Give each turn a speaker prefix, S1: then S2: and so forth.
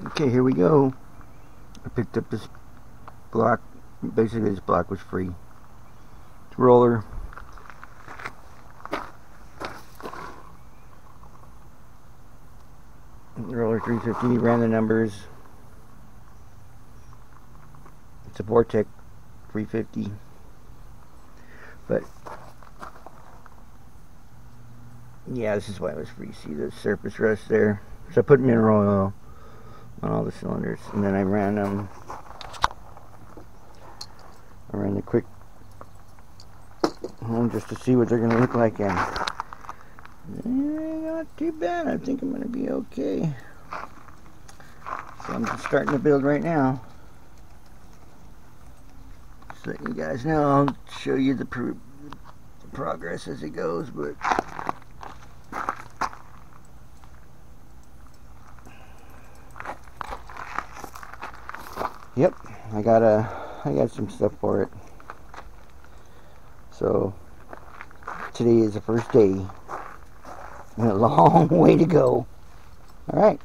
S1: Okay, here we go. I picked up this block. Basically, this block was free. It's roller. Roller 350. Ran the numbers. It's a Vortec 350. But yeah, this is why it was free. See the surface rust there. So I put mineral oil on all the cylinders, and then I ran the quick home just to see what they're going to look like, and not too bad. I think I'm going to be okay. So I'm just starting to build right now. Just letting you guys know. I'll show you the progress as it goes, but yep, I got some stuff for it. So today is the first day, and a long way to go. All right.